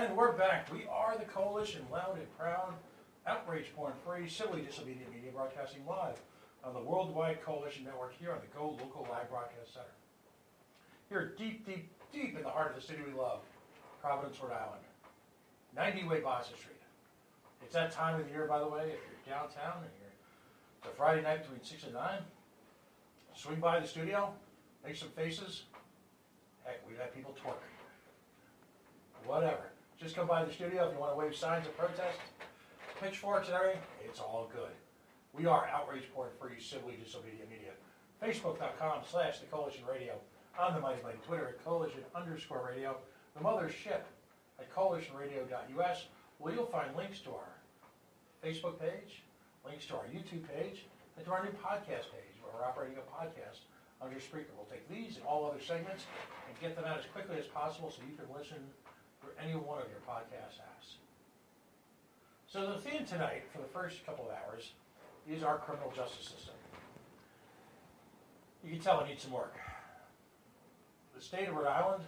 And we're back. We are the Coalition, loud and proud, outrage porn-free, civilly disobedient media broadcasting live on the Worldwide Coalition Network here on the Go Local Live Broadcast Center. Here deep, deep, deep in the heart of the city we love, Providence, Rhode Island. 90 Way Boston Street. It's that time of the year, by the way, if you're downtown and it's a Friday night between 6 and 9, swing by the studio, make some faces. Heck, we've had people twerk. Whatever. Just come by the studio if you want to wave signs of protest, pitchforks and everything. It's all good. We are outrage porn-free, civilly disobedient media. Facebook.com/The Coalition Radio. On the mighty Twitter at Coalition_radio. The mothership at coalitionradio.us, where you'll find links to our Facebook page, links to our YouTube page, and to our new podcast page, where we're operating a podcast under Spreaker. We'll take these and all other segments and get them out as quickly as possible so you can listen through any one of your podcast apps. So the theme tonight, for the first couple of hours, is our criminal justice system. You can tell it needs some work. The state of Rhode Island,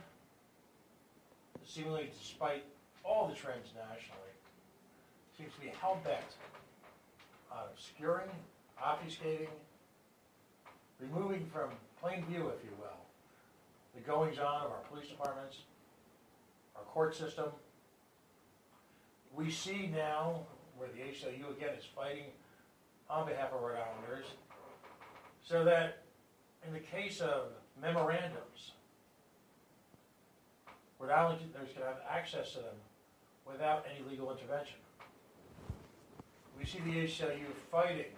seemingly despite all the trends nationally, seems to be hell-bent on obscuring, obfuscating, removing from plain view, if you will, the goings-on of our police departments, our court system. We see now where the ACLU again is fighting on behalf of Rhode Islanders, so that in the case of memorandums, Rhode Islanders can have access to them without any legal intervention. We see the ACLU fighting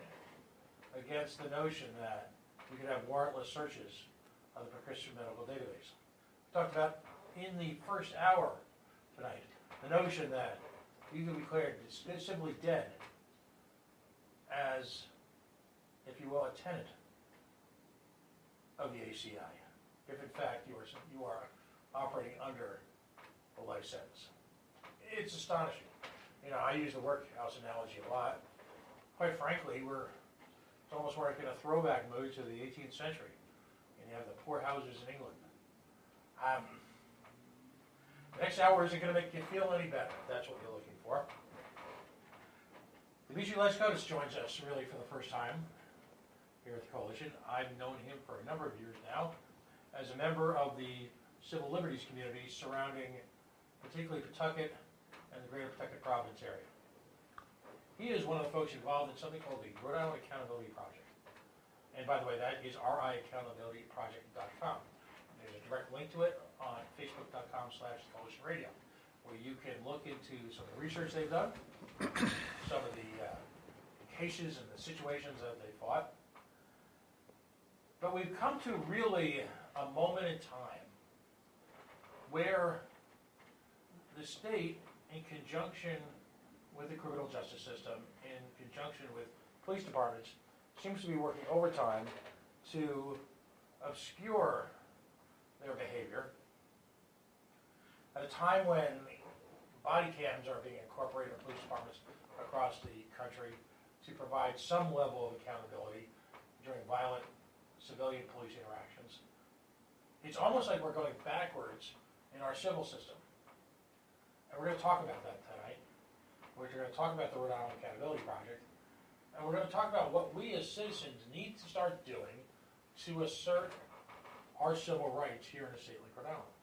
against the notion that we could have warrantless searches of the prescription medical database. We talked about in the first hour tonight the notion that you can be declared simply dead as, if you will, a tenant of the ACI, if in fact you are operating under a life sentence. It's astonishing. You know, I use the workhouse analogy a lot. Quite frankly, it's almost like in a throwback mood to the 18th century, and you have the poor houses in England. The next hour isn't going to make you feel any better, if that's what you're looking for. Dimitri Lyssikatos joins us really for the first time here at the Coalition. I've known him for a number of years now as a member of the civil liberties community surrounding particularly Pawtucket and the greater Pawtucket Providence area. He is one of the folks involved in something called the Rhode Island Accountability Project. And by the way, that is RIAccountabilityproject.com. There's a direct link to it on Facebook.com/Coalition Radio, where you can look into some of the research they've done, some of the cases and the situations that they fought. But we've come to really a moment in time where the state, in conjunction with the criminal justice system, in conjunction with police departments, seems to be working overtime to obscure their behavior at a time when body cams are being incorporated in police departments across the country to provide some level of accountability during violent civilian police interactions. It's almost like we're going backwards in our civil system. And we're going to talk about that tonight. We're going to talk about the Rhode Island Accountability Project. And we're going to talk about what we as citizens need to start doing to assert our civil rights here in a state like Rhode Island.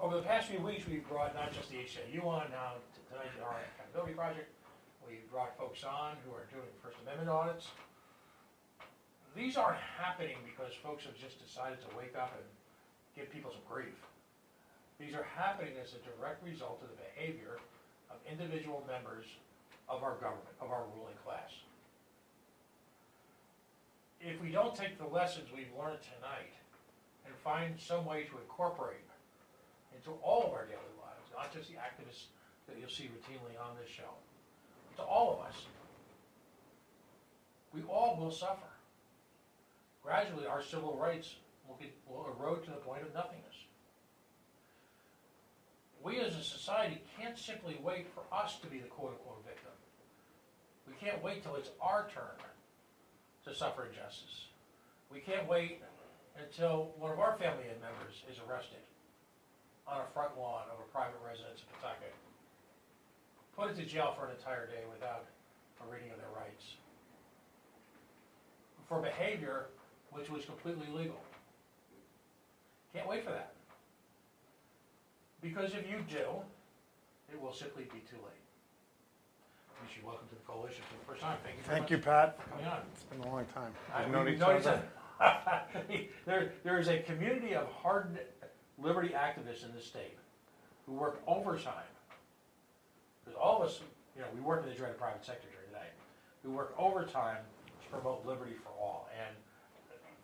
Over the past few weeks, we've brought not just the ACLU on, now tonight the Rhode Island Accountability Project. We've brought folks on who are doing First Amendment audits. These aren't happening because folks have just decided to wake up and give people some grief. These are happening as a direct result of the behavior of individual members of our government, of our ruling class. If we don't take the lessons we've learned tonight and find some way to incorporate into all of our daily lives, not just the activists that you'll see routinely on this show, but to all of us, we all will suffer. Gradually, our civil rights will erode to the point of nothingness. We as a society can't simply wait for us to be the quote-unquote victim. We can't wait till it's our turn to suffer injustice. We can't wait until one of our family members is arrested on a front lawn of a private residence in Pawtucket, put into jail for an entire day without a reading of their rights, for behavior which was completely legal. Can't wait for that. Because if you do, it will simply be too late. Dimitri, welcome to the coalition for the first time. Thank you very much. Thank you, Pat. For coming on. It's been a long time. We've We've known each known other. there is a community of hard liberty activists in this state who work overtime. Because all of us, we work in the dreaded private sector here today. We work overtime to promote liberty for all. And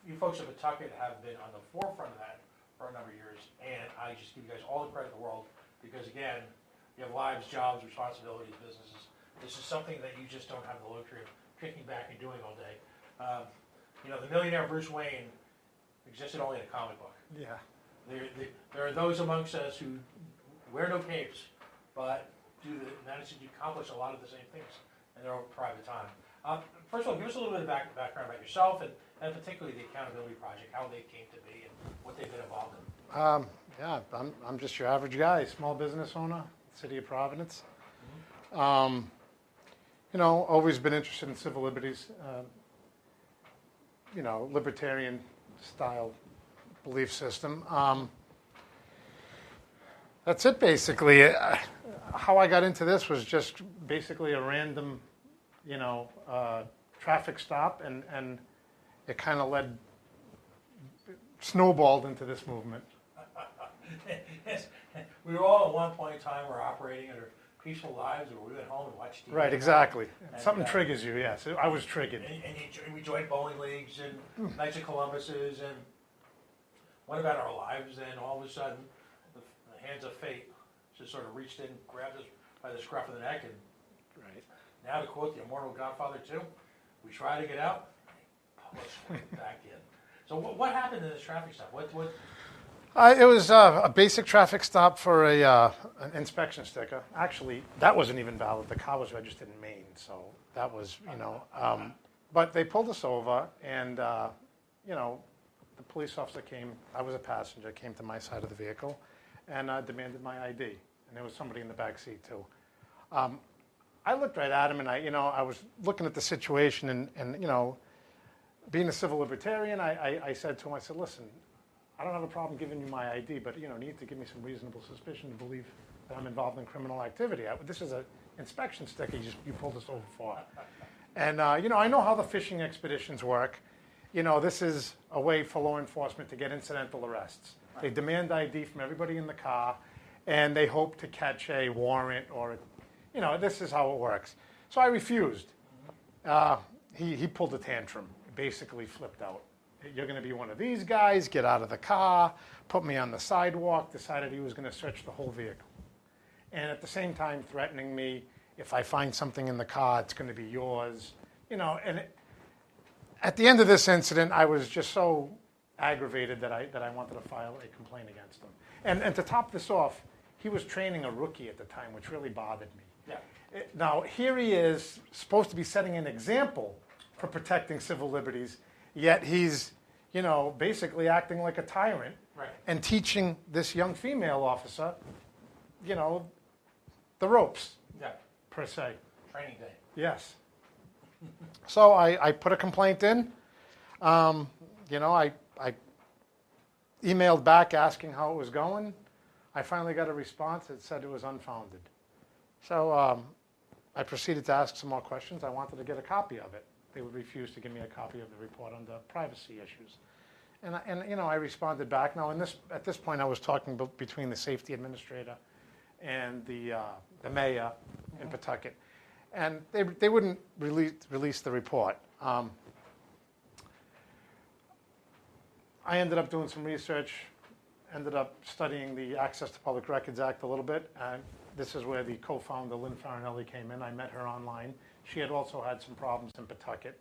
you folks at Pawtucket have been on the forefront of that for a number of years. And I just give you guys all the credit in the world because, again, you have lives, jobs, responsibilities, businesses. This is something that you just don't have the luxury of kicking back and doing all day. The millionaire Bruce Wayne existed only in a comic book. Yeah. There are those amongst us who wear no capes, but manage to accomplish a lot of the same things in their own private time. First of all, give us a little bit of background about yourself and particularly the Accountability Project, how they came to be and what they've been involved in. I'm just your average guy, small business owner, city of Providence. Mm-hmm. Always been interested in civil liberties, libertarian style belief system. That's it basically. How I got into this was just basically a random, traffic stop, and it kind of snowballed into this movement. Yes. We were all at one point in time were operating under peaceful lives where we went home and watched TV. Right, exactly. And something triggers you, yes. I was triggered. And we joined bowling leagues and Knights of Columbuses and went about our lives, and all of a sudden the hands of fate just sort of reached in, grabbed us by the scruff of the neck, and now to quote the immortal Godfather 2, we try to get out, let's get back in. So what happened in this traffic stop? It was a basic traffic stop for an inspection sticker. Actually, that wasn't even valid. The car was registered in Maine, so that was, but they pulled us over, and, the police officer came, I was a passenger, came to my side of the vehicle, and demanded my ID. And there was somebody in the back seat, too. I looked right at him, and I was looking at the situation, and being a civil libertarian, I said to him, I said, listen, I don't have a problem giving you my ID, but you need to give me some reasonable suspicion to believe that I'm involved in criminal activity. This is an inspection sticker you pulled us over for. And I know how the fishing expeditions work. This is a way for law enforcement to get incidental arrests. Right. They demand ID from everybody in the car, and they hope to catch a warrant or, this is how it works. So I refused. He pulled a tantrum, basically flipped out. You're going to be one of these guys, get out of the car, put me on the sidewalk, decided he was going to search the whole vehicle. And at the same time threatening me, if I find something in the car, it's going to be yours. At the end of this incident, I was just so aggravated that I wanted to file a complaint against him. And to top this off, he was training a rookie at the time, which really bothered me. Yeah. Now, here he is, supposed to be setting an example for protecting civil liberties, yet he's, basically acting like a tyrant and teaching this young female officer, the ropes, per se. Training day. Yes. So I put a complaint in. I emailed back asking how it was going. I finally got a response that said it was unfounded. So I proceeded to ask some more questions. I wanted to get a copy of it. They would refuse to give me a copy of the report under privacy issues. And I responded back. Now, at this point, I was talking between the safety administrator and the mayor in Pawtucket. And they wouldn't release the report. I ended up doing some research, ended up studying the Access to Public Records Act a little bit. And this is where the co-founder, Lynn Farinelli, came in. I met her online. She had also had some problems in Pawtucket.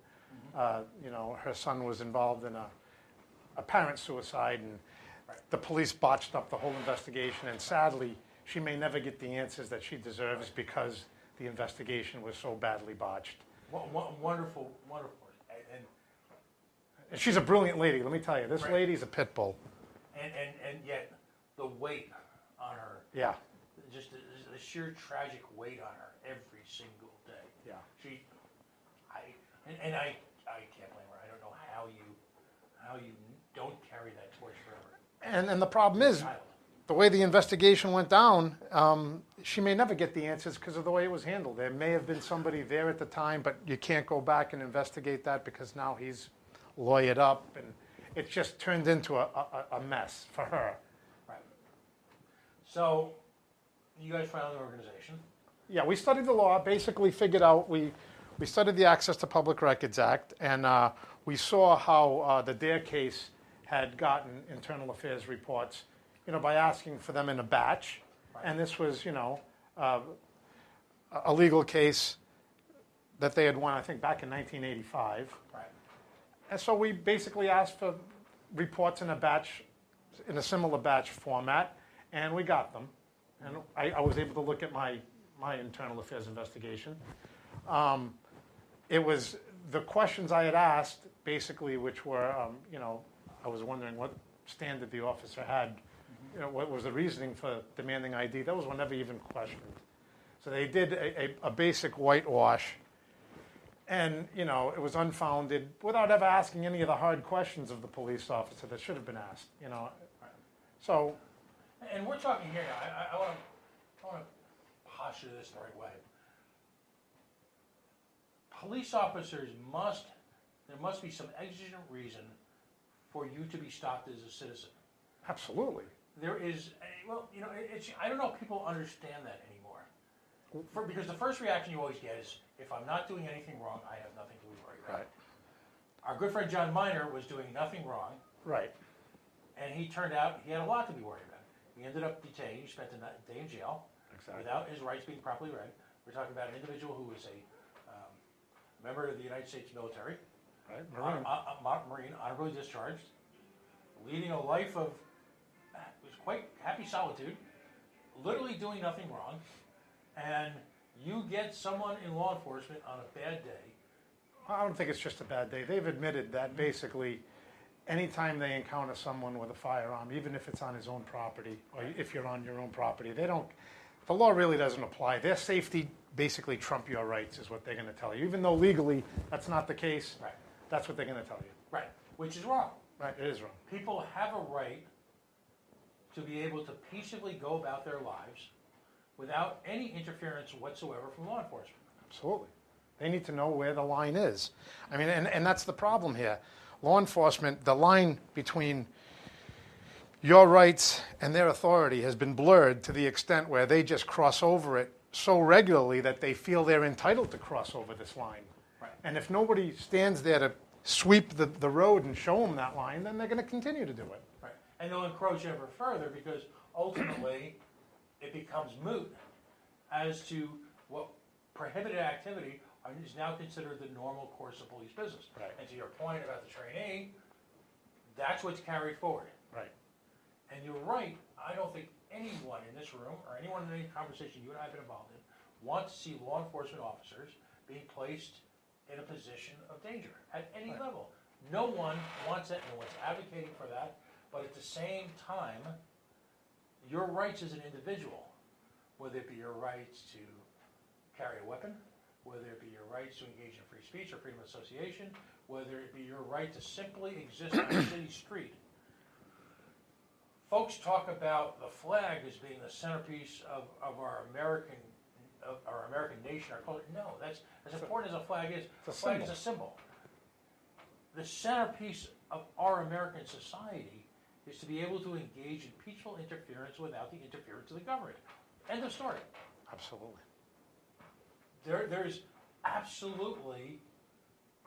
Her son was involved in a apparent suicide, and the police botched up the whole investigation. And sadly, she may never get the answers that she deserves because the investigation was so badly botched. Wonderful. And she's a brilliant lady, let me tell you. This lady's a pit bull. And yet, the weight Yeah, Just the sheer tragic weight on her every single day. yeah. I can't blame her. I don't know how you don't carry that torch forever. And the problem is, Child. the way the investigation went down, she may never get the answers because of the way it was handled. There may have been somebody there at the time, but you can't go back and investigate that because now he's lawyered up, and it just turned into a mess for her. Right. So, you guys found an organization. Yeah, we studied the law, basically figured out, we studied the Access to Public Records Act, and we saw how the Dare case had gotten internal affairs reports, by asking for them in a batch. Right. And this was, a legal case that they had won, I think, back in 1985. Right. And so we basically asked for reports in a similar batch format, and we got them. And I was able to look at my internal affairs investigation. It was the questions I had asked, basically, which were, I was wondering what standard the officer had, what was the reasoning for demanding ID. Those were never even questioned. So they did a basic whitewash, and, it was unfounded without ever asking any of the hard questions of the police officer that should have been asked, So. And we're talking here now, I want to posture this the right way. Police officers there must be some exigent reason for you to be stopped as a citizen. Absolutely. There is, I don't know if people understand that anymore. Because the first reaction you always get is, if I'm not doing anything wrong, I have nothing to be worried about. Right. Our good friend John Miner was doing nothing wrong. Right. And he turned out he had a lot to be worried about. He ended up detained. He spent a day in jail. Exactly. Without his rights being properly read. We're talking about an individual who was a member of the United States military, Right. Marine. Marine, honorably discharged, leading a life of was quite happy solitude, literally doing nothing wrong, and you get someone in law enforcement on a bad day. I don't think it's just a bad day. They've admitted that basically anytime they encounter someone with a firearm, even if it's on his own property, or if you're on your own property, the law really doesn't apply. Their safety basically trump your rights is what they're going to tell you. Even though legally that's not the case, Right. That's what they're going to tell you. Right, which is wrong. Right, it is wrong. People have a right to be able to peaceably go about their lives without any interference whatsoever from law enforcement. Absolutely. They need to know where the line is. I mean, and that's the problem here. Law enforcement, the line between your rights and their authority has been blurred to the extent where they just cross over it so regularly that they feel they're entitled to cross over this line. Right. And if nobody stands there to sweep the road and show them that line, then they're going to continue to do it. Right. And they'll encroach ever further because ultimately it becomes moot as to what prohibited activity is now considered the normal course of police business. Right. And to your point about the trainee, that's what's carried forward. Right. And you're right, I don't think anyone in this room or anyone in any conversation you and I have been involved in wants to see law enforcement officers being placed in a position of danger at any Right. level. No one wants that, no one's advocating for that, but at the same time, your rights as an individual, whether it be your rights to carry a weapon, whether it be your rights to engage in free speech or freedom of association, whether it be your right to simply exist on a city street. Folks talk about the flag as being the centerpiece of our American nation, our culture. No, that's as important as a flag is. The flag is a symbol. The centerpiece of our American society is to be able to engage in peaceful interference without the interference of the government. End of story. Absolutely. There's absolutely.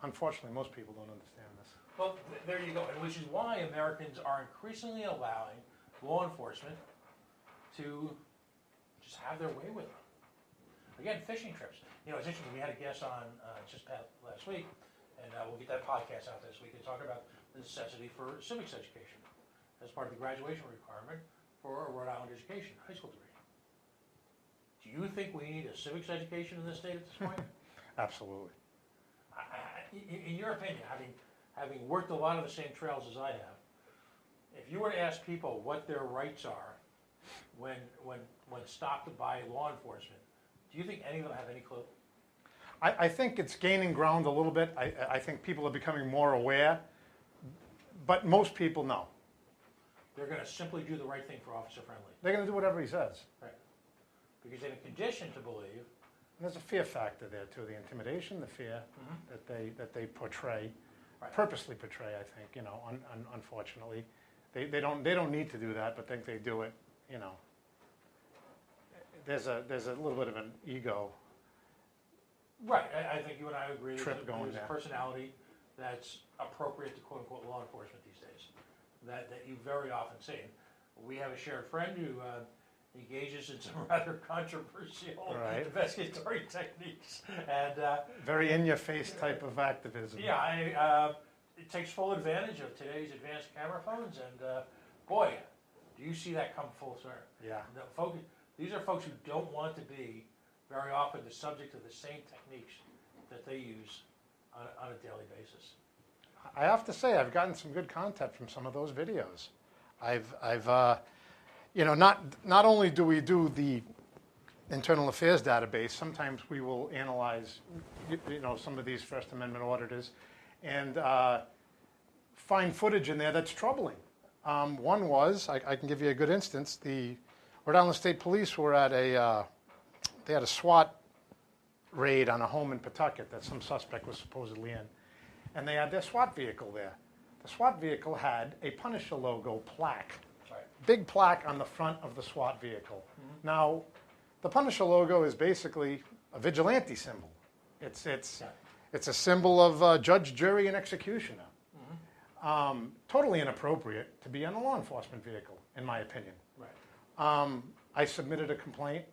Unfortunately, most people don't understand this. Well, there you go, and which is why Americans are increasingly allowing law enforcement to just have their way with them. Again, fishing trips. It's interesting. We had a guest on just last week, and we'll get that podcast out this week and talk about the necessity for civics education as part of the graduation requirement for a Rhode Island education, high school degree. Do you think we need a civics education in this state at this point? Absolutely. In your opinion, having worked a lot of the same trails as I have, if you were to ask people what their rights are, when stopped by law enforcement, do you think any of them have any clue? I think it's gaining ground a little bit. I think people are becoming more aware, but most people know. They're going to simply do the right thing for Officer Friendly. They're going to do whatever he says. Right. Because they're conditioned to believe. And there's a fear factor there too, the intimidation, the fear that they portray, Right. purposely portray. I think unfortunately, they don't need to do that, but think they do it. There's a little bit of an ego. Right. I think you and I agree. Trip going there's there. a personality that's appropriate to quote unquote law enforcement these days. That you very often see. We have a shared friend who engages in some rather controversial investigatory techniques, and very in-your-face type of activism. Yeah, it takes full advantage of today's advanced camera phones, and boy, do you see that come full circle. Yeah. These are folks who don't want to be very often the subject of the same techniques that they use on a daily basis. I have to say, I've gotten some good content from some of those videos. Not only do we do the internal affairs database, sometimes we will analyze, some of these First Amendment auditors and find footage in there that's troubling. One was, I can give you a good instance, the Rhode Island State Police were at they had a SWAT raid on a home in Pawtucket that some suspect was supposedly in. And they had their SWAT vehicle there. The SWAT vehicle had a Punisher logo plaque, big plaque on the front of the SWAT vehicle. Mm-hmm. Now, the Punisher logo is basically a vigilante symbol. It's a symbol of judge, jury, and executioner. Mm-hmm. Totally inappropriate to be on a law enforcement vehicle, in my opinion. Right. I submitted a complaint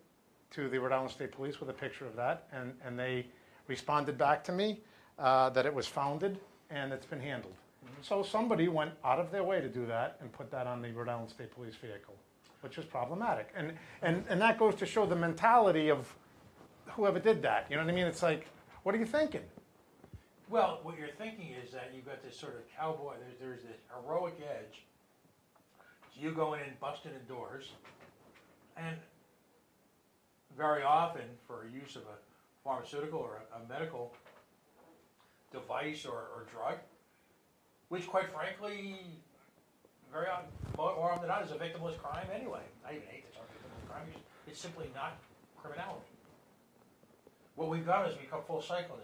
to the Rhode Island State Police with a picture of that, and they responded back to me that it was founded and it's been handled. Mm-hmm. So somebody went out of their way to do that and put that on the Rhode Island State Police vehicle, which is problematic. And that goes to show the mentality of whoever did that. You know what I mean? It's like, what are you thinking? Well, what you're thinking is that you've got this sort of cowboy, there's this heroic edge. So you going in, busting in doors, and very often for use of a pharmaceutical or a medical device or drug, which quite frankly, very often, more often than not, is a victimless crime anyway. I even hate the term victimless crime. It's simply not criminality. What we've done is become full cycle in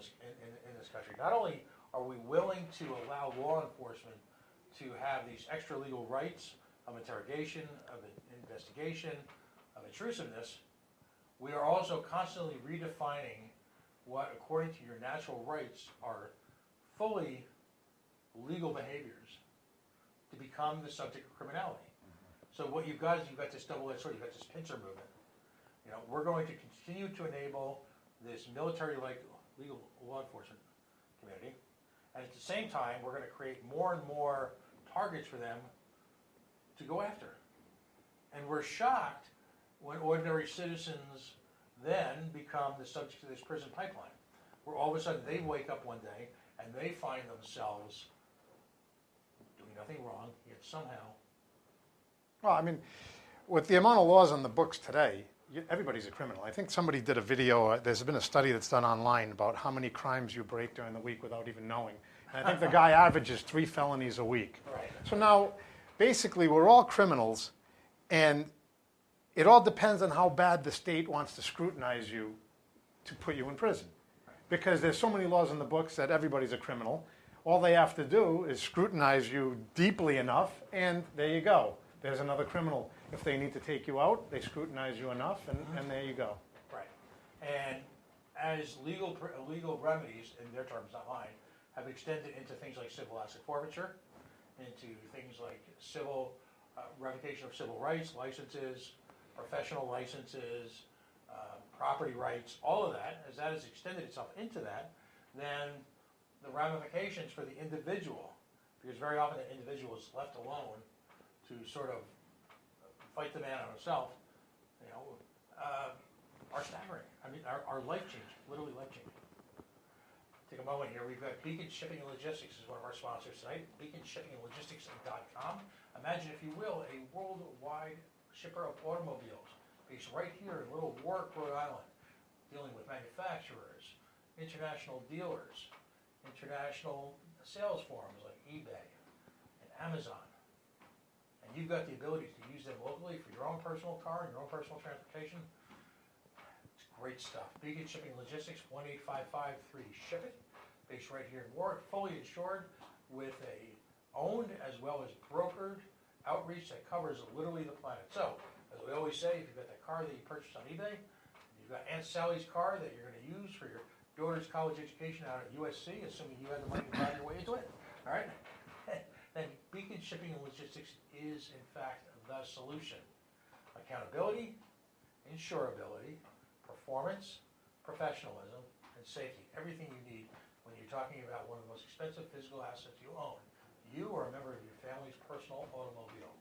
this country. Not only are we willing to allow law enforcement to have these extra legal rights of interrogation, of investigation, of intrusiveness, we are also constantly redefining what, according to your natural rights, are fully legal behaviors to become the subject of criminality. Mm-hmm. So what you've got is you've got this double-edged sword, you've got this pincer movement. We're going to continue to enable this military-like legal law enforcement community, and at the same time, we're going to create more and more targets for them to go after. And we're shocked when ordinary citizens then become the subject of this prison pipeline, where all of a sudden they wake up one day and they find themselves doing nothing wrong, yet somehow. Well, I mean, with the amount of laws on the books today, everybody's a criminal. I think somebody did a video, there's been a study that's done online about how many crimes you break during the week without even knowing. And I think the guy averages 3 felonies a week. Right. So now, basically, we're all criminals, and it all depends on how bad the state wants to scrutinize you to put you in prison. Because there's so many laws in the books that everybody's a criminal. All they have to do is scrutinize you deeply enough, and there you go. There's another criminal. If they need to take you out, they scrutinize you enough, and there you go. Right. And as legal remedies, in their terms, not mine, have extended into things like civil asset forfeiture, into things like civil revocation of civil rights, licenses, professional licenses, property rights, all of that, as that has extended itself into that, then the ramifications for the individual, because very often the individual is left alone to sort of fight the man on himself, are staggering. I mean, are life-changing, literally life-changing. Take a moment here. We've got Beacon Shipping and Logistics is one of our sponsors tonight. BeaconShippingandLogistics.com. Imagine, if you will, a worldwide shipper of automobiles, based right here in Little Warwick, Rhode Island, dealing with manufacturers, international dealers, international sales forums like eBay and Amazon. And you've got the ability to use them locally for your own personal car and your own personal transportation. It's great stuff. Beacon Shipping Logistics, 1-855-3-SHIP-IT, based right here in Warwick, fully insured with a owned as well as brokered outreach that covers literally the planet. So, as we always say, if you've got that car that you purchased on eBay, you've got Aunt Sally's car that you're going to use for your daughter's college education out at USC, assuming you have the money to buy your way into it, all right? Then Beacon Shipping and Logistics is, in fact, the solution. Accountability, insurability, performance, professionalism, and safety. Everything you need when you're talking about one of the most expensive physical assets you own. You or a member of your family's personal automobile.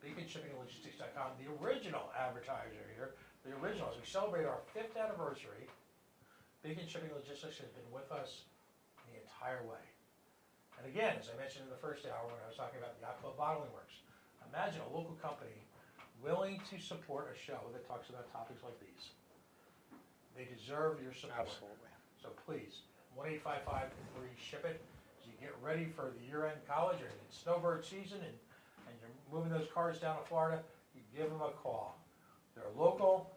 BeaconShippingAndLogistics.com, the original advertiser here, the original. As we celebrate our 5th anniversary, Beacon Shipping Logistics has been with us the entire way. And again, as I mentioned in the first hour when I was talking about the Uphold Bottling Works, imagine a local company willing to support a show that talks about topics like these. They deserve your support. Absolutely. So please, 1-855-3-SHIP-IT. As you get ready for the year-end college or it's snowbird season and you're moving those cars down to Florida, you give them a call. They're local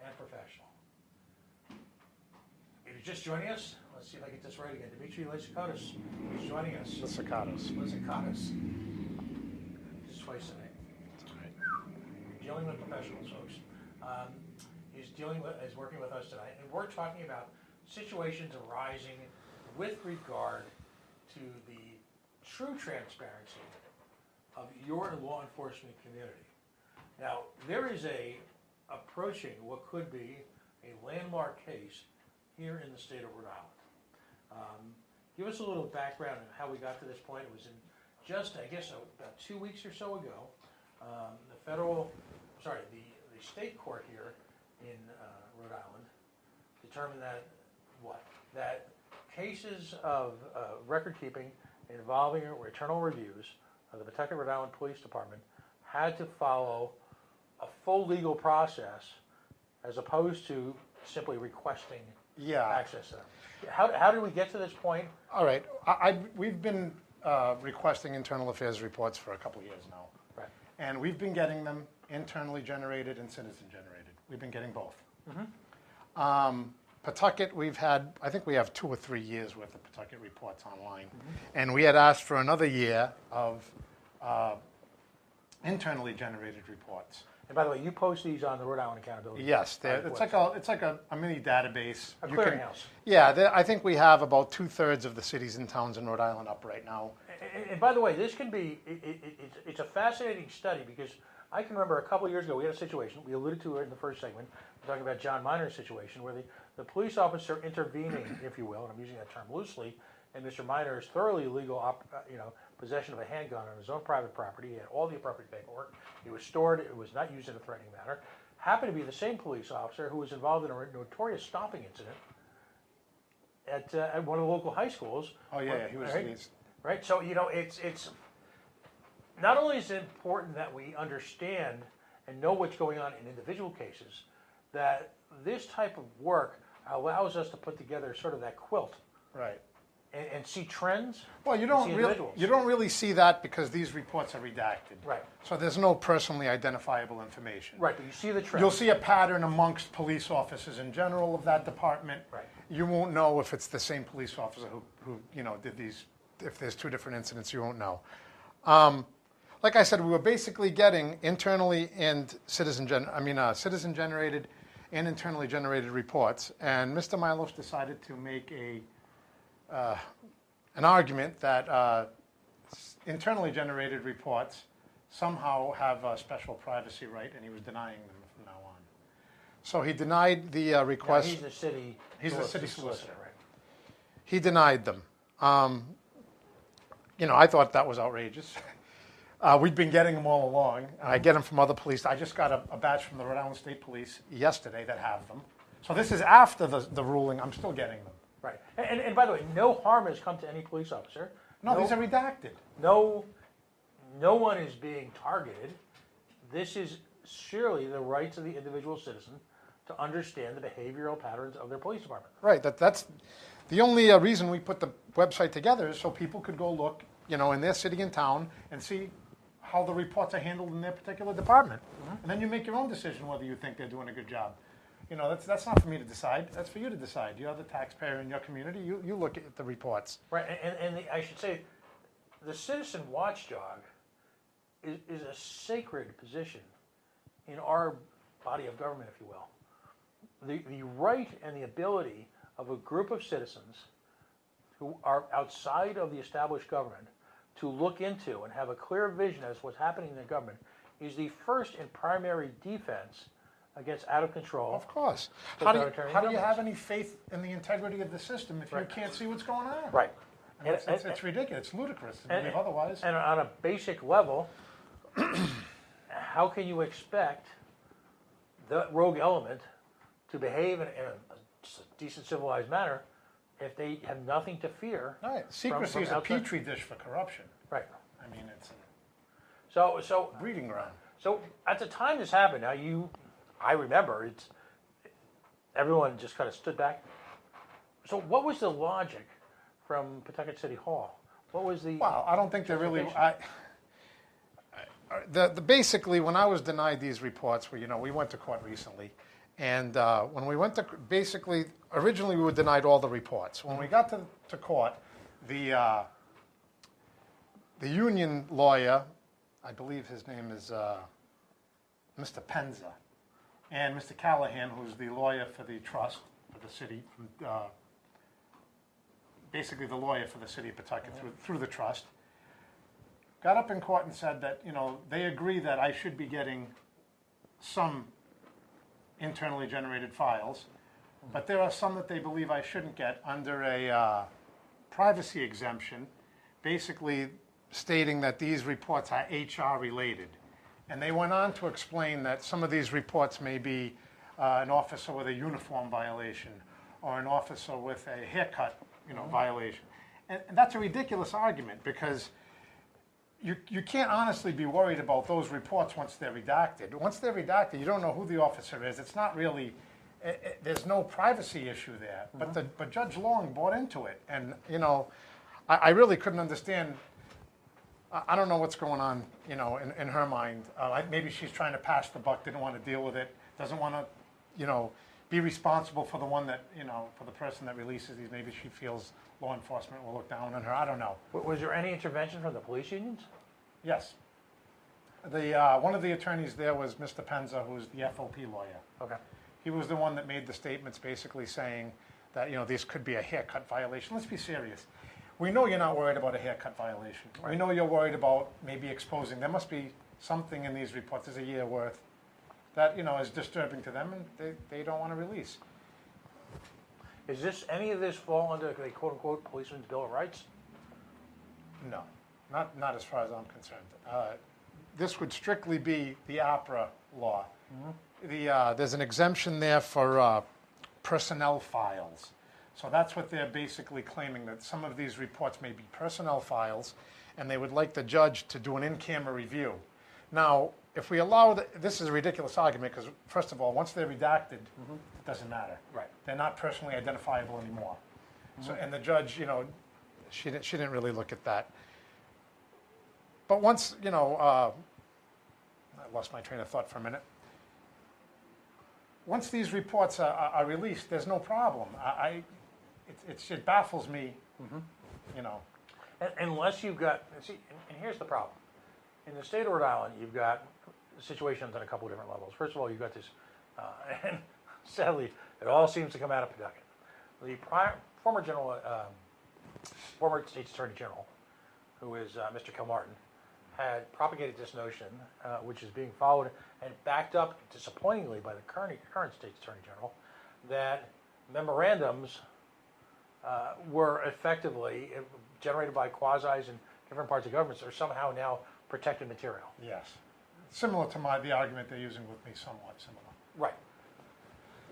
and professional. If you're just joining us, let's see if I get this right again. Dimitri Lyssikatos is joining us. Lyssikatos. Just twice the name. That's all right. You're dealing with professionals, folks. He's working with us tonight, and we're talking about situations arising with regard to the true transparency of your law enforcement community. Now, there is approaching what could be a landmark case here in the state of Rhode Island. Give us a little background on how we got to this point. It was in just, I guess, about 2 weeks or so ago, the state court here in Rhode Island determined that cases of record keeping involving internal reviews of the Pawtucket, Rhode Island Police Department had to follow a full legal process as opposed to simply requesting access to them. How did we get to this point? All right. We've been requesting internal affairs reports for a couple of years now. Right. And we've been getting them internally generated and citizen generated. We've been getting both. Mm-hmm. Pawtucket, I think we have 2 or 3 years worth of Pawtucket reports online. Mm-hmm. And we had asked for another year of internally generated reports. And by the way, you post these on the Rhode Island Accountability Yes, it's like a mini database. A clearinghouse. I think we have about 2/3 of the cities and towns in Rhode Island up right now. And by the way, this can be, it's a fascinating study because I can remember a couple of years ago we had a situation, we alluded to it in the first segment, we're talking about John Minor's situation where the police officer intervening, if you will, and I'm using that term loosely, and Mr. Minor's thoroughly illegal possession of a handgun on his own private property. He had all the appropriate paperwork. It was stored. It was not used in a threatening manner. Happened to be the same police officer who was involved in a notorious stomping incident at one of the local high schools. Oh yeah, he was. Right. So it's not only is it important that we understand and know what's going on in individual cases, that this type of work allows us to put together sort of that quilt. Right. And see trends. Well, you don't really see that because these reports are redacted. Right. So there's no personally identifiable information. Right, but you see the trends. You'll see a pattern amongst police officers in general of that department. Right. You won't know if it's the same police officer who did these. If there's 2 different incidents, you won't know. Like I said, we were basically getting internally and citizen-generated and internally generated reports, and Mr. Milos decided to make an argument that internally generated reports somehow have a special privacy right, and he was denying them from now on. So he denied the request. Now he's the city solicitor, right? He denied them. I thought that was outrageous. We'd been getting them all along. I get them from other police. I just got a batch from the Rhode Island State Police yesterday that have them. So this is after the ruling. I'm still getting them. Right. And by the way, no harm has come to any police officer. No, these are redacted. No one is being targeted. this is surely the rights of the individual citizen to understand the behavioral patterns of their police department. Right, that's the only reason we put the website together is so people could go look, in their city and town and see how the reports are handled in their particular department. And then you make your own decision whether you think they're doing a good job. That's not for me to decide. That's for you to decide. You're the taxpayer in your community. You look at the reports. Right, and I should say, the citizen watchdog is a sacred position in our body of government, if you will. The right and the ability of a group of citizens who are outside of the established government to look into and have a clear vision as to what's happening in the government is the first and primary defense against out of control. Of course. How do you have any faith in the integrity of the system if you can't see what's going on? Right. It's ridiculous. It's ludicrous to believe otherwise. And on a basic level, how can you expect the rogue element to behave in a decent, civilized manner if they have nothing to fear? Right. Secrecy is a petri dish for corruption. Right. I mean, it's so a breeding ground. So at the time this happened, I remember everyone just kind of stood back. So what was the logic from Pawtucket City Hall? What was the? Well, I don't think they really. Basically, when I was denied these reports, we went to court recently, and when we went to originally we were denied all the reports. When we got to court, the union lawyer, I believe his name is Mr. Penza, and Mr. Callahan, who's the lawyer for the trust for the city, basically the lawyer for the city of Pawtucket through the trust, got up in court and said that they agree that I should be getting some internally generated files, but there are some that they believe I shouldn't get under a privacy exemption, basically stating that these reports are HR related. And they went on to explain that some of these reports may be an officer with a uniform violation or an officer with a haircut violation. And that's a ridiculous argument because you can't honestly be worried about those reports once they're redacted. Once they're redacted, you don't know who the officer is. It's not really, there's no privacy issue there. But Judge Long bought into it. And, I really couldn't understand. I don't know what's going on, in her mind. Maybe she's trying to pass the buck, didn't want to deal with it, doesn't want to, be responsible for the one that, for the person that releases these. Maybe she feels law enforcement will look down on her. I don't know. Was there any intervention from the police unions? Yes. One of the attorneys there was Mr. Penza, who's the FOP lawyer. Okay. He was the one that made the statements basically saying that, this could be a haircut violation. Let's be serious. We know you're not worried about a haircut violation. Right. We know you're worried about maybe exposing. There must be something in these reports, there's a year worth, that is disturbing to them, and they don't want to release. Is any of this fall under the quote-unquote policeman's Bill of Rights? No, not as far as I'm concerned. This would strictly be the APRA law. There's an exemption there for personnel files. So that's what they're basically claiming, that some of these reports may be personnel files, and they would like the judge to do an in-camera review. Now, if we allow, this is a ridiculous argument, because first of all, once they're redacted, it doesn't matter. Right. They're not personally identifiable anymore. So, and the judge, she didn't really look at that. But once, I lost my train of thought for a minute. Once these reports are released, there's no problem. It baffles me, Unless you've got, and here's the problem. In the state of Rhode Island, you've got situations on a couple of different levels. First of all, you've got this, and sadly, it all seems to come out of Pawtucket. The former State's Attorney General, who is Mr. Kilmartin, had propagated this notion, which is being followed and backed up disappointingly by the current State's Attorney General, that memorandums were effectively generated by quasis in different parts of governments are somehow now protected material. Yes. Similar to the argument they're using with me, somewhat similar. Right.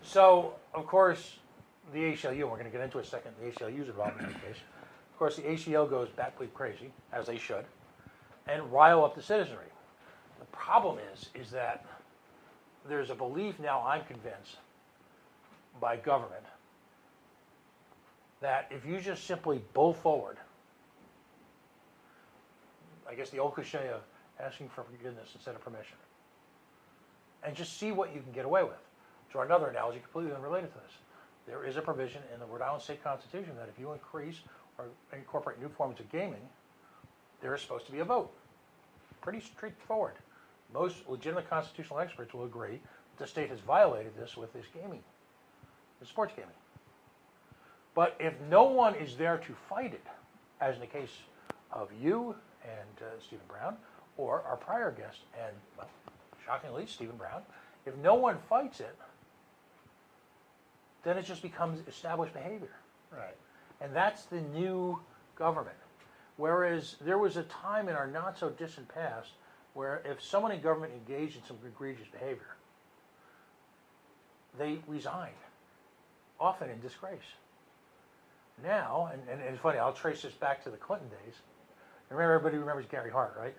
So, of course, the ACLU, we're going to get into it in a second, the ACLU is involved in this case. Of course, the ACL goes batshit crazy, as they should, and rile up the citizenry. The problem is that there's a belief now, I'm convinced, by government, that if you just simply bull forward, I guess the old cliche of asking for forgiveness instead of permission, and just see what you can get away with. Draw another analogy completely unrelated to this. There is a provision in the Rhode Island State Constitution that if you increase or incorporate new forms of gaming, there is supposed to be a vote. Pretty straightforward. Most legitimate constitutional experts will agree that the state has violated this with this gaming, the sports gaming. But if no one is there to fight it, as in the case of you and Stephen Brown, or our prior guest and, well, shockingly, Stephen Brown, if no one fights it, then it just becomes established behavior. Right. And that's the new government. Whereas there was a time in our not so distant past where if someone in government engaged in some egregious behavior, they resigned, often in disgrace. Now, and it's funny, I'll trace this back to the Clinton days. Remember, everybody remembers Gary Hart, right?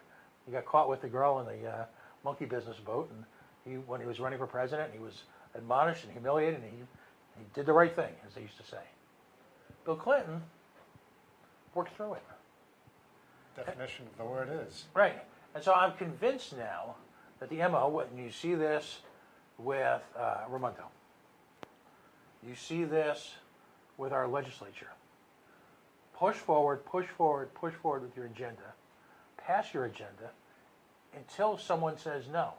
He got caught with the girl in the monkey business boat, and when he was running for president, he was admonished and humiliated, and he did the right thing, as they used to say. Bill Clinton worked through it. Definition of the word is. Right. And so I'm convinced now that the MO, when you see this with Raimondo, you see this with our legislature, push forward with your agenda, pass your agenda until someone says no,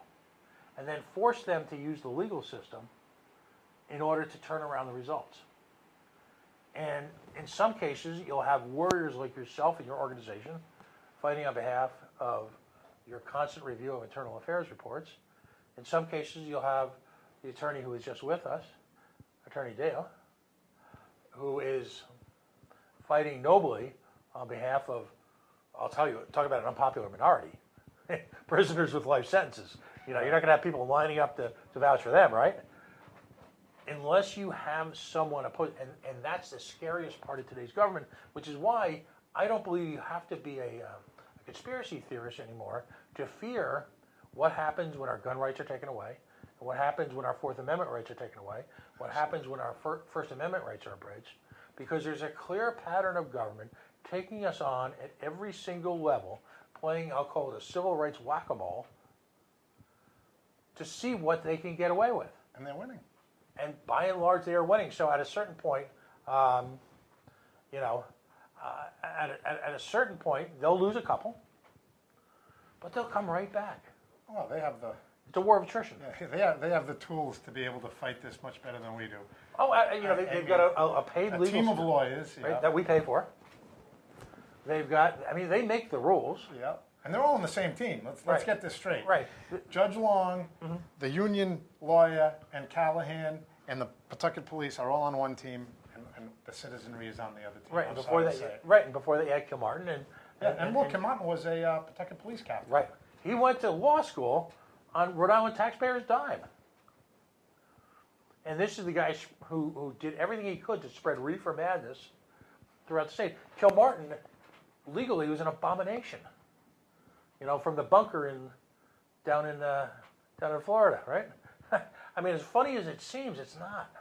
and then force them to use the legal system in order to turn around the results. And in some cases, you'll have warriors like yourself and your organization fighting on behalf of your constant review of internal affairs reports. In some cases, you'll have the attorney who is just with us, Attorney Dale, who is fighting nobly on behalf of, I'll tell you, talk about an unpopular minority, prisoners with life sentences. You know, you're not going to have people lining up to vouch for them, right? Unless you have someone opposed, and that's the scariest part of today's government, which is why I don't believe you have to be a conspiracy theorist anymore to fear what happens when our gun rights are taken away, and what happens when our Fourth Amendment rights are taken away, what happens when our First Amendment rights are abridged, because there's a clear pattern of government taking us on at every single level, playing, I'll call it a civil rights whack-a-mole, to see what they can get away with. And they're winning. And by and large, they are winning. So at a certain point, at a certain point, they'll lose a couple, but they'll come right back. Well, they have the. It's a war of attrition. Yeah, they have the tools to be able to fight this much better than we do. Oh, they've got a paid legal team of lawyers, right, that we pay for. They've got. I mean, they make the rules. Yeah, and they're all on the same team. Let's get this straight. Right. Judge Long, the union lawyer, and Callahan, and the Pawtucket Police are all on one team, and the citizenry is on the other team. Right. I'm Before sorry they to say. and before they had Kilmartin and Kilmartin was a Pawtucket Police captain. Right. He went to law school on Rhode Island taxpayers' dime. And this is the guy who did everything he could to spread reefer madness throughout the state. Kilmartin, legally, was an abomination. You know, from the bunker down in Florida, right? I mean, as funny as it seems, it's not.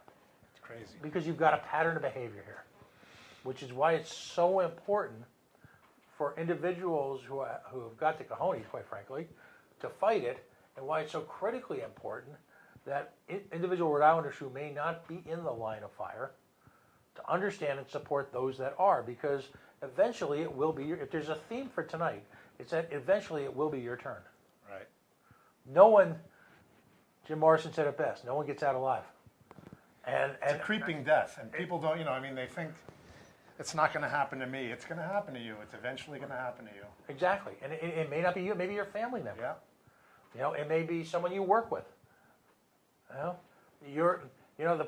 It's crazy. Because you've got a pattern of behavior here, which is why it's so important for individuals who have got the cojones, quite frankly, to fight it, and why it's so critically important that individual Rhode Islanders who may not be in the line of fire to understand and support those that are, because eventually it will be, if there's a theme for tonight, it's that eventually it will be your turn. Right. No one, Jim Morrison said it best, no one gets out alive. And it's a creeping death, and people don't, they think it's not going to happen to me. It's going to happen to you. It's eventually going to happen to you. Exactly. And it may not be you, it may be your family member. Yeah. It may be someone you work with. The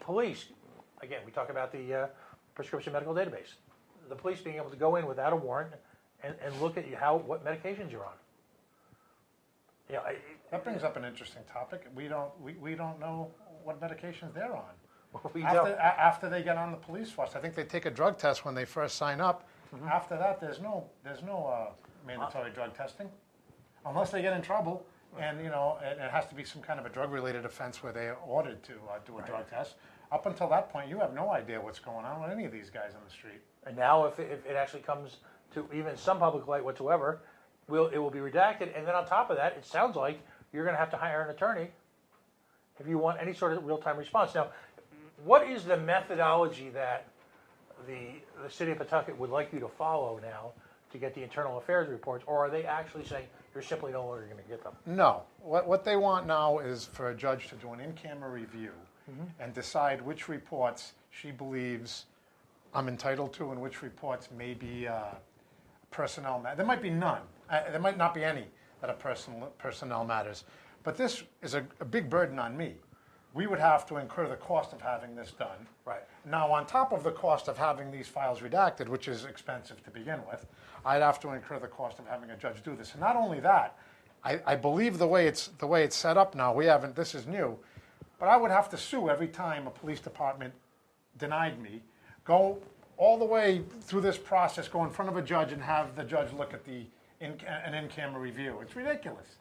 police, again, we talk about the prescription medical database. The police being able to go in without a warrant and look at what medications you're on. That brings up an interesting topic. We don't know what medications they're on. After they get on the police force, I think they take a drug test when they first sign up. Mm-hmm. After that, there's no mandatory drug testing, unless they get in trouble and it has to be some kind of a drug-related offense where they're ordered to do a drug test. Up until that point, you have no idea what's going on with any of these guys on the street. And now, if it actually comes to even some public light whatsoever, it will be redacted. And then on top of that, it sounds like you're going to have to hire an attorney if you want any sort of real-time response. Now, what is the methodology that the city of Pawtucket would like you to follow now to get the internal affairs reports, or are they actually saying you're simply no longer going to get them? No. What they want now is for a judge to do an in-camera review and decide which reports she believes I'm entitled to and which reports may be personnel matters. There might be none. There might not be any that are personnel matters. But this is a big burden on me. We would have to incur the cost of having this done. Right. Now, on top of the cost of having these files redacted, which is expensive to begin with, I'd have to incur the cost of having a judge do this. And not only that, I believe the way it's set up now, this is new, but I would have to sue every time a police department denied me, go all the way through this process, go in front of a judge and have the judge look at an in-camera review. It's ridiculous.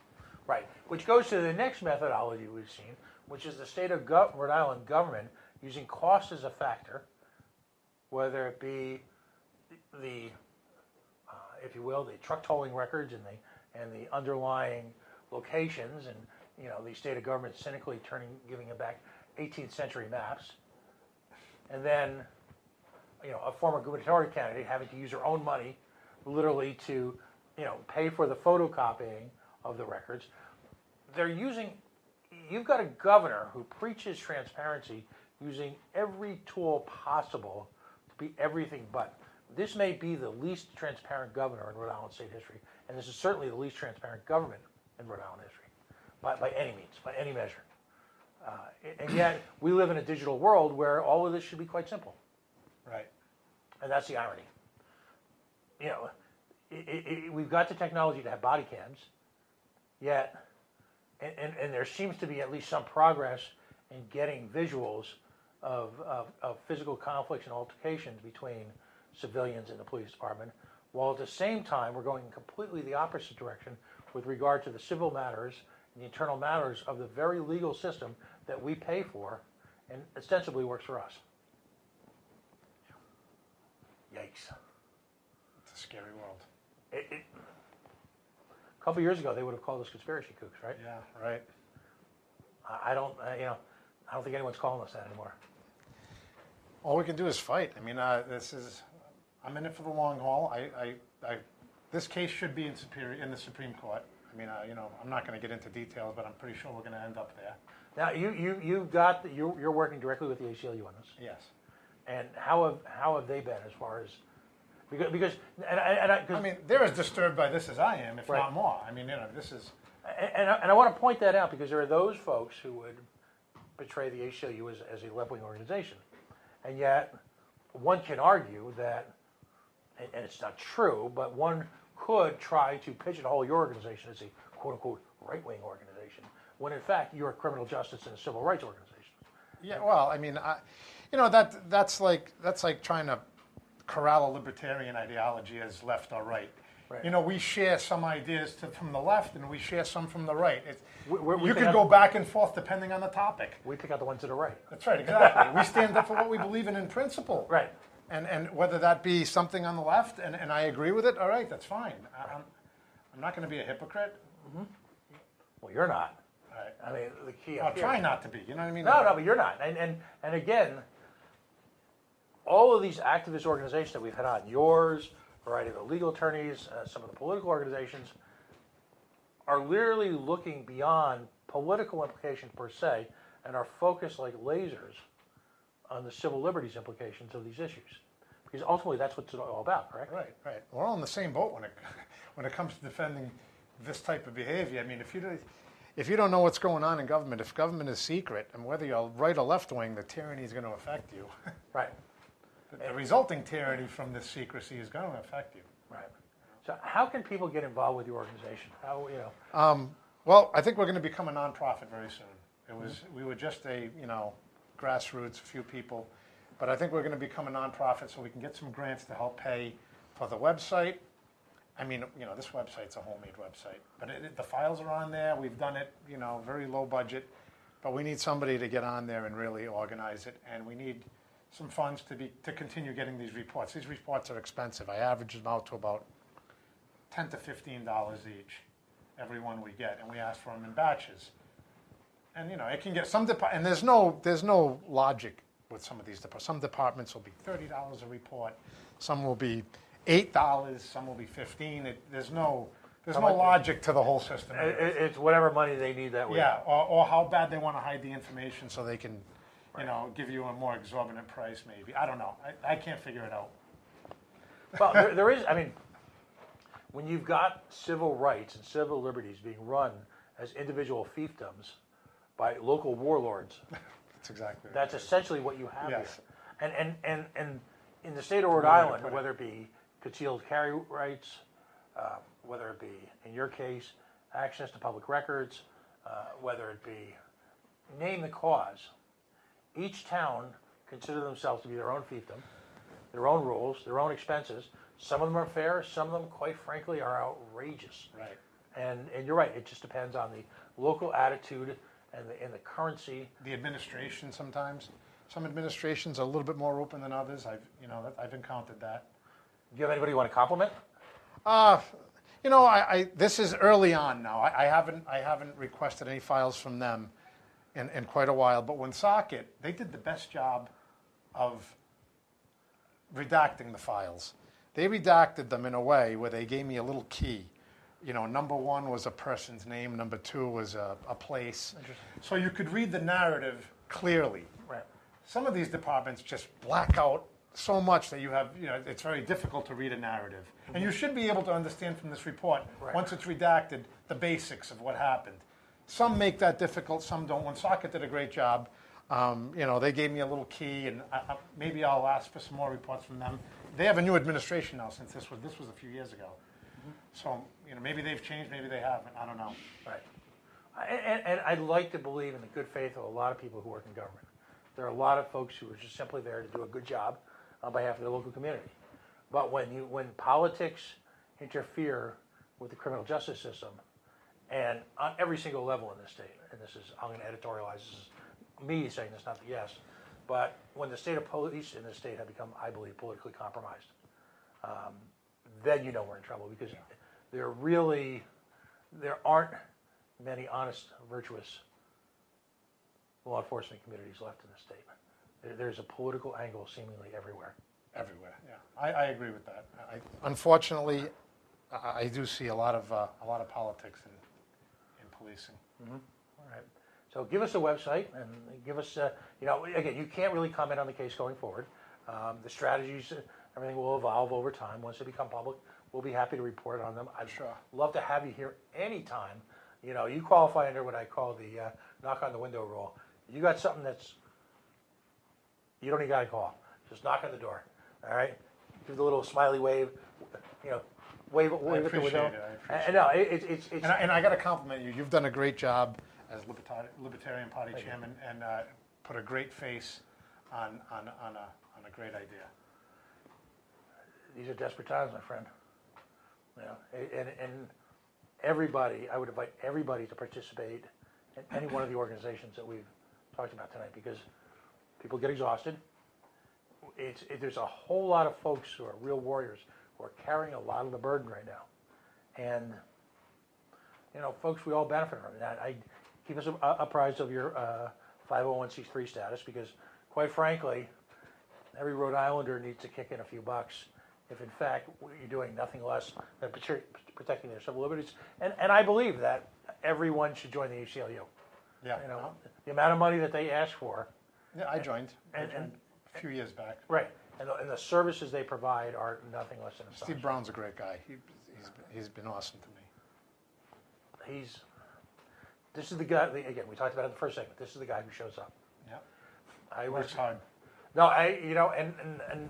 Right, which goes to the next methodology we've seen, which is the state of Rhode Island government using cost as a factor, whether it be the, if you will, the truck tolling records and the underlying locations, and the state of government cynically giving it back 18th century maps, and then a former gubernatorial candidate having to use her own money, literally to pay for the photocopying of the records. You've got a governor who preaches transparency using every tool possible to be everything but. This may be the least transparent governor in Rhode Island state history, and this is certainly the least transparent government in Rhode Island history, by any means, by any measure. And yet, we live in a digital world where all of this should be quite simple. Right. And that's the irony. We've got the technology to have body cams, yet, and there seems to be at least some progress in getting visuals of physical conflicts and altercations between civilians and the police department, while at the same time we're going in completely the opposite direction with regard to the civil matters and the internal matters of the very legal system that we pay for and ostensibly works for us. Yikes. It's a scary world. A couple years ago, they would have called us conspiracy kooks, right? Yeah, right. I don't think anyone's calling us that anymore. All we can do is fight. I mean, I'm in it for the long haul. This case should be in the Supreme Court. I mean, I'm not going to get into details, but I'm pretty sure we're going to end up there. Now, you're working directly with the ACLU on this. Yes. And how have they been as far as because I mean, they're as disturbed by this as I am, if right. not more. I mean, this is. And I want to point that out because there are those folks who would portray the ACLU as a left-wing organization, and yet one can argue that, and it's not true, but one could try to pigeonhole your organization as a quote-unquote right-wing organization, when in fact you're a criminal justice and a civil rights organization. Yeah, well, I mean, that's like trying to corral a libertarian ideology as left or right. Right. We share some ideas from the left, and we share some from the right. You could go back and forth depending on the topic. We pick out the ones that are right. That's right, exactly. We stand up for what we believe in principle. Right. And whether that be something on the left, and I agree with it, all right, that's fine. I'm not going to be a hypocrite. Mm-hmm. Well, you're not. Right. I mean, the key. I'll try not to be. You know what I mean? No, but you're not. And again, all of these activist organizations that we've had on, yours, a variety of the legal attorneys, some of the political organizations, are literally looking beyond political implications per se and are focused like lasers on the civil liberties implications of these issues. Because ultimately that's what it's all about, correct? Right. We're all in the same boat when it comes to defending this type of behavior. I mean, if you don't know what's going on in government, if government is secret, and whether you're right or left wing, the tyranny is going to affect you. Right. The resulting tyranny from this secrecy is going to affect you. Right. So how can people get involved with your organization? How Well, I think we're going to become a nonprofit very soon. We were just a grassroots, a few people, but I think we're going to become a nonprofit so we can get some grants to help pay for the website I mean, this website's a homemade website, but the files are on there. We've done it, very low budget, but we need somebody to get on there and really organize it, and we need some funds to continue getting these reports. These reports are expensive. I average them out to about $10 to $15 each, every one we get, and we ask for them in batches. And it can get and there's no logic with some of these departments. Some departments will be $30 a report, some will be $8, some will be $15. There's no logic to the whole system. It's whatever money they need that way. Yeah, or how bad they want to hide the information so they can, give you a more exorbitant price. Maybe, I don't know. I can't figure it out. Well, there is. I mean, when you've got civil rights and civil liberties being run as individual fiefdoms by local warlords, That's exactly. Right. That's essentially what you have Yes. here. And in the state of Rhode Island, whether it be concealed carry rights, whether it be, in your case, access to public records, whether it be, name the cause, each town consider themselves to be their own fiefdom, their own rules, their own expenses. Some of them are fair, some of them, quite frankly, are outrageous. Right. And you're right, it just depends on the local attitude and the currency. The administration sometimes. Some administrations are a little bit more open than others. I've encountered that. Do you have anybody you want to compliment? This is early on now. I haven't requested any files from them in quite a while. But when Socket, they did the best job of redacting the files. They redacted them in a way where they gave me a little key. Number 1 was a person's name. Number 2 was a place. So you could read the narrative clearly. Right. Some of these departments just black out so much that you have, it's very difficult to read a narrative. Mm-hmm. And you should be able to understand from this report, once it's redacted, the basics of what happened. Some make that difficult, some don't. When Socket did a great job, they gave me a little key, and maybe I'll ask for some more reports from them. They have a new administration now, since this was a few years ago. Mm-hmm. So, maybe they've changed, maybe they haven't. I don't know. Right. And I'd like to believe in the good faith of a lot of people who work in government. There are a lot of folks who are just simply there to do a good job on behalf of their local community. But when politics interfere with the criminal justice system, and on every single level in this state, and I'm going to editorialize, this is me saying this, not the yes, but when the state of police in this state have become, I believe, politically compromised, then we're in trouble, because there aren't many honest, virtuous law enforcement communities left in the state. There's a political angle seemingly everywhere. Everywhere, yeah. I agree with that. Unfortunately, I do see a lot of politics in policing. Mm-hmm. All right. So give us a website and give us, again, you can't really comment on the case going forward. The strategies, everything will evolve over time. Once they become public, we'll be happy to report on them. I'd love to have you here anytime. You qualify under what I call the knock on the window rule. You got something you don't even got to call. Just knock on the door. All right? Give the little smiley wave. Wave at the window. And I got to compliment you. You've done a great job as Libertarian Party chairman, and put a great face on a great idea. These are desperate times, my friend. And everybody, I would invite everybody to participate in any one of the organizations that we've talked about tonight, because people get exhausted. There's a whole lot of folks who are real warriors who are carrying a lot of the burden right now. And, folks, we all benefit from that. I keep us apprised of your 501c3 status, because, quite frankly, every Rhode Islander needs to kick in a few bucks if, in fact, you're doing nothing less than protecting their civil liberties. And I believe that everyone should join the ACLU. Yeah. The amount of money that they ask for. Yeah, I joined a few years back. Right. And the services they provide are nothing less than astonishing. Steve Brown's a great guy. He's been awesome to me. This is the guy, again, we talked about it in the first segment. This is the guy who shows up. Yeah. Works hard. No, and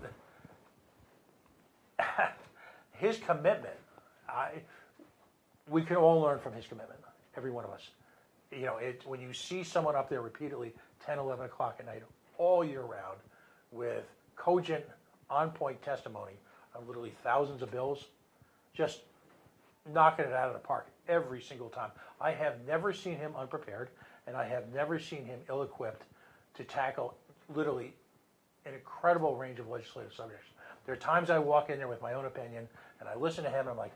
his commitment, we can all learn from his commitment, every one of us. When you see someone up there repeatedly 10, 11 o'clock at night, all year round, with cogent, on-point testimony on literally thousands of bills, just knocking it out of the park every single time. I have never seen him unprepared, and I have never seen him ill-equipped to tackle literally an incredible range of legislative subjects. There are times I walk in there with my own opinion, and I listen to him, and I'm like,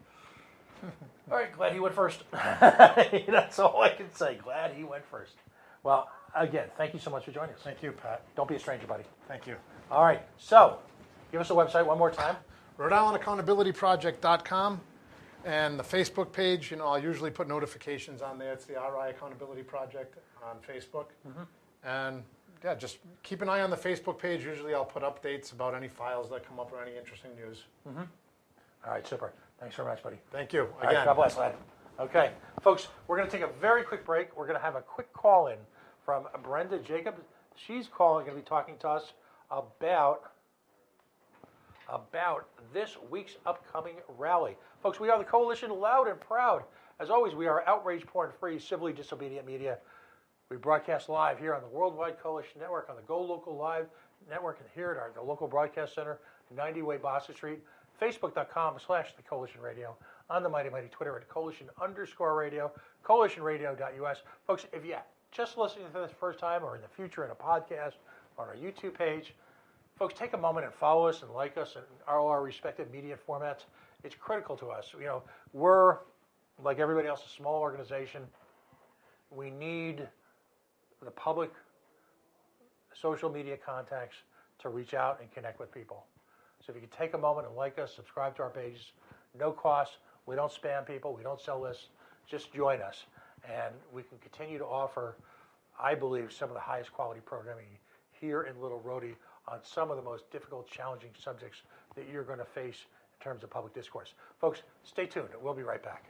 all right, glad he went first. That's all I can say. Glad he went first. Well, again, thank you so much for joining us. Thank you, Pat. Don't be a stranger, buddy. Thank you. All right, so give us a website one more time. Rhode Island Accountability Project.com. And the Facebook page, I'll usually put notifications on there. It's the RI Accountability Project on Facebook. And yeah, just keep an eye on the Facebook page. Usually I'll put updates about any files that come up or any interesting news. All right, super. Thanks very much, buddy. Thank you. All right, God bless, lad. Okay, folks, we're going to take a very quick break. We're going to have a quick call in from Brenda Jacob. She's going to be talking to us about this week's upcoming rally. Folks, we are the Coalition Loud and Proud. As always, we are outrage porn-free, civilly disobedient media. We broadcast live here on the Worldwide Coalition Network, on the Go Local Live Network, and here at the local broadcast center, 90 Way Boston Street, Facebook.com/The Coalition Radio, on the mighty Twitter at Coalition_radio, coalitionradio.us. Folks, if you're just listening to this first time or in the future in a podcast or on our YouTube page, folks, take a moment and follow us and like us in all our respective media formats. It's critical to us. We're, like everybody else, a small organization. We need the public social media contacts to reach out and connect with people. So if you can take a moment and like us, subscribe to our pages, no cost. We don't spam people. We don't sell lists. Just join us. And we can continue to offer, I believe, some of the highest quality programming here in Little Rhodey on some of the most difficult, challenging subjects that you're going to face in terms of public discourse. Folks, stay tuned. We'll be right back.